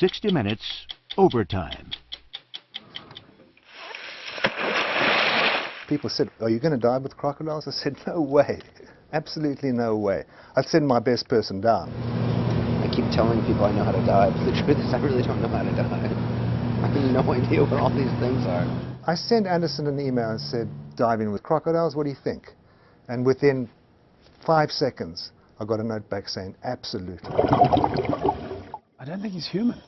60 Minutes Overtime. People said, "Are you going to dive with crocodiles?" I said, "No way. Absolutely no way. I'd send my best person down." I keep telling people I know how to dive. The truth is I really don't know how to dive. I have no idea what all these things are. I sent Anderson an email and said, "Diving with crocodiles, what do you think?" And within 5 seconds, I got a note back saying, "Absolutely." I don't think he's human,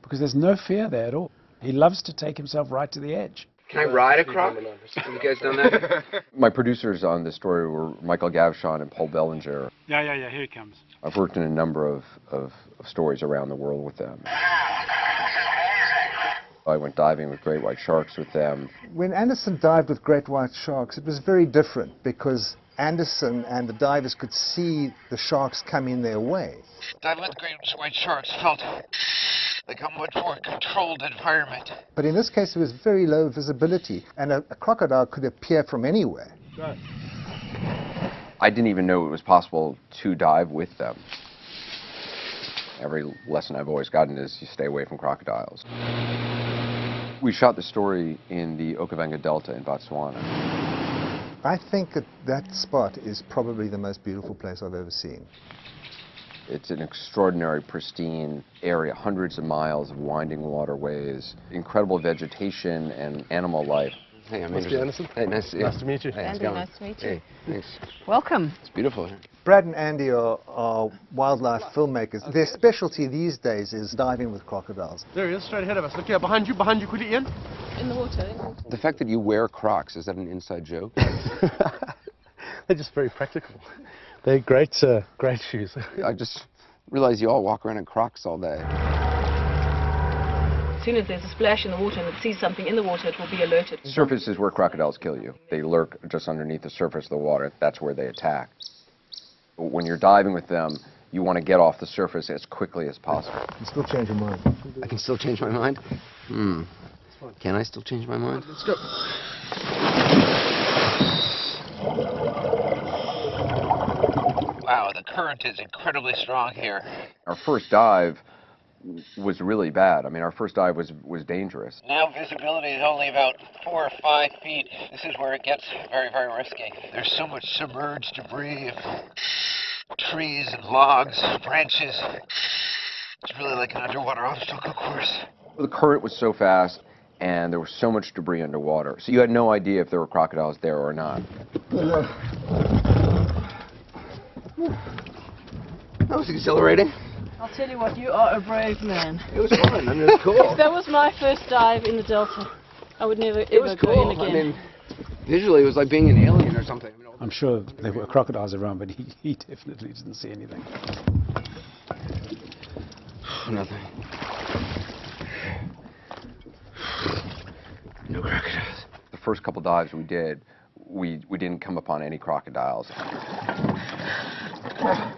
because there's no fear there at all. He loves to take himself right to the edge. Can I ride a croc? Have you guys done that? My producers on this story were Michael Gavshon and Paul Bellinger. Yeah, here he comes. I've worked in a number of stories around the world with them. I went diving with great white sharks with them. When Anderson dived with great white sharks, it was very different because Anderson and the divers could see the sharks coming their way. Diving with great white sharks felt like a much more controlled environment. But in this case, it was very low visibility, and a crocodile could appear from anywhere. I didn't even know it was possible to dive with them. Every lesson I've always gotten is you stay away from crocodiles. We shot the story in the Okavango Delta in Botswana. I think that spot is probably the most beautiful place I've ever seen. It's an extraordinary, pristine area, hundreds of miles of winding waterways, incredible vegetation and animal life. Hey, I'm Anderson. Hey, nice to see you. Nice to meet you. Hey, how's it Andy, going? nice to meet you. Hey, thanks. Welcome. It's beautiful here. Brad and Andy are wildlife filmmakers. Their specialty these days is diving with crocodiles. There he is, straight ahead of us. Look here, behind you, quickly, Ian. In the water. The fact that you wear Crocs, is that an inside joke? They're just very practical. They're great, great shoes. I just realized you all walk around in Crocs all day. As soon as there's a splash in the water and it sees something in the water, it will be alerted. Surface is where crocodiles kill you. They lurk just underneath the surface of the water. That's where they attack. When you're diving with them, you want to get off the surface as quickly as possible. You can still change your mind. I can still change my mind? Can I still change my mind? Let's go. Wow, the current is incredibly strong here. Our first dive was really bad. I mean, our first dive was dangerous. Now visibility is only about 4 or 5 feet. This is where it gets very, very risky. There's so much submerged debris, trees and logs, branches. It's really like an underwater obstacle course. The current was so fast, and there was so much debris underwater, so you had no idea if there were crocodiles there or not. That was exhilarating. I'll tell you what, you are a brave man. It was fun. I mean, it was cool. If that was my first dive in the Delta, I would never ever go in again. I mean, visually, it was like being an alien or something. I'm sure there were crocodiles around, but he definitely didn't see anything. Nothing. No crocodiles. The first couple dives we did, we didn't come upon any crocodiles.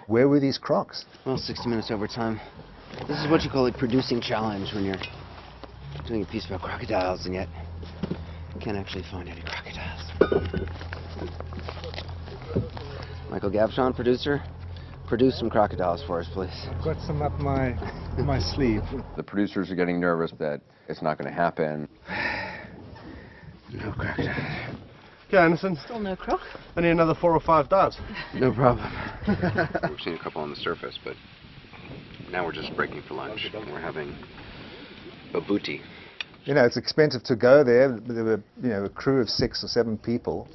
Where were these crocs? Well, 60 minutes overtime. This is what you call a producing challenge when you're doing a piece about crocodiles and yet you can't actually find any crocodiles. Michael Gavshon, producer, produce some crocodiles for us, please. Got some up my sleeve. The producers are getting nervous that it's not going to happen. No crocodiles. Okay, Anderson. Still no croc. I need another 4 or 5 dives. No problem. We've seen a couple on the surface, but now we're just breaking for lunch and we're having babuti. You know, it's expensive to go there. There were, a crew of 6 or 7 people.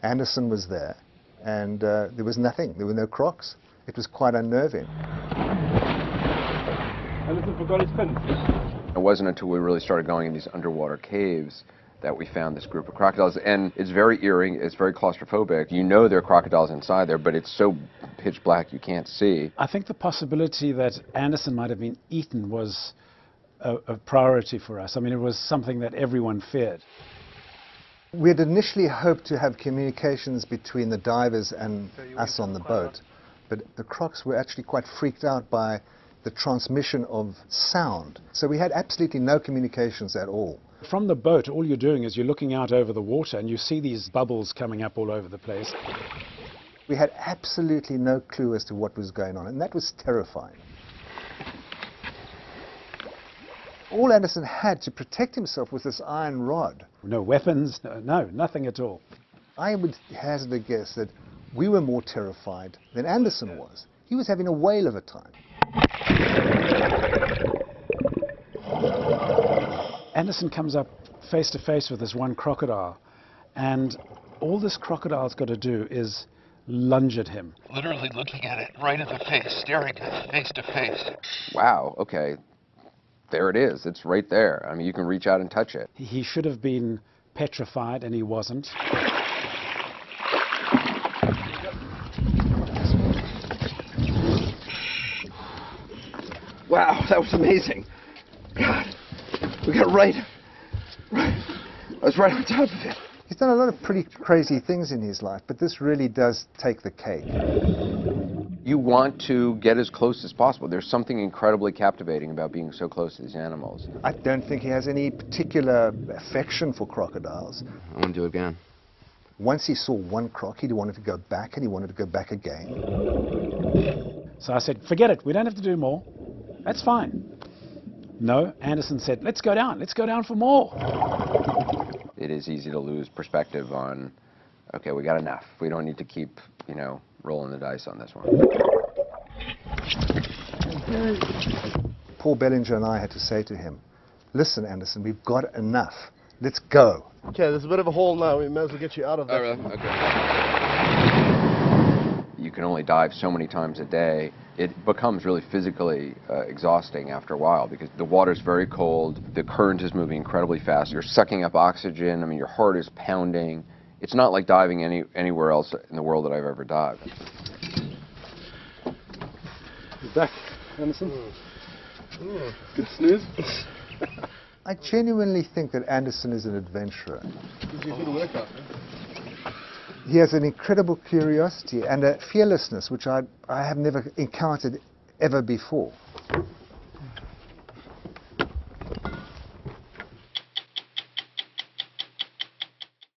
Anderson was there, and there was nothing. There were no crocs. It was quite unnerving. Anderson forgot his pin. It wasn't until we really started going in these underwater caves that we found this group of crocodiles, and it's very eerie, it's very claustrophobic. You know there are crocodiles inside there, but it's so pitch black you can't see. I think the possibility that Anderson might have been eaten was a priority for us. I mean, it was something that everyone feared. We had initially hoped to have communications between the divers and us on the boat, but the crocs were actually quite freaked out by the transmission of sound. So we had absolutely no communications at all. From the boat, all you're doing is you're looking out over the water and you see these bubbles coming up all over the place. We had absolutely no clue as to what was going on, and that was terrifying. All Anderson had to protect himself was this iron rod. No weapons, no, nothing at all. I would hazard a guess that we were more terrified than Anderson was. He was having a whale of a time. Anderson comes up face to face with this one crocodile, and all this crocodile's got to do is lunge at him. Literally looking at it right in the face, staring at it face to face. Wow, okay. There it is. It's right there. I mean, you can reach out and touch it. He should have been petrified, and he wasn't. Wow, that was amazing. God, we got right. I was right on top of it. He's done a lot of pretty crazy things in his life, but this really does take the cake. You want to get as close as possible. There's something incredibly captivating about being so close to these animals. I don't think he has any particular affection for crocodiles. I want to do it again. Once he saw one croc, he wanted to go back, and he wanted to go back again. So I said, forget it, we don't have to do more. That's fine. No, Anderson said, let's go down for more. It is easy to lose perspective on, okay, we got enough. We don't need to keep, rolling the dice on this one. Paul Bellinger and I had to say to him, listen, Anderson, we've got enough. Let's go. Okay, there's a bit of a hole now. We may as well get you out of there. Oh, really? Okay. You can only dive so many times a day. It becomes really physically exhausting after a while because the water's very cold, the current is moving incredibly fast, you're sucking up oxygen, I mean, your heart is pounding. It's not like diving anywhere else in the world that I've ever dived. You're back, Anderson. Good snooze. I genuinely think that Anderson is an adventurer. Gives you a good workout, man. He has an incredible curiosity and a fearlessness which I have never encountered ever before.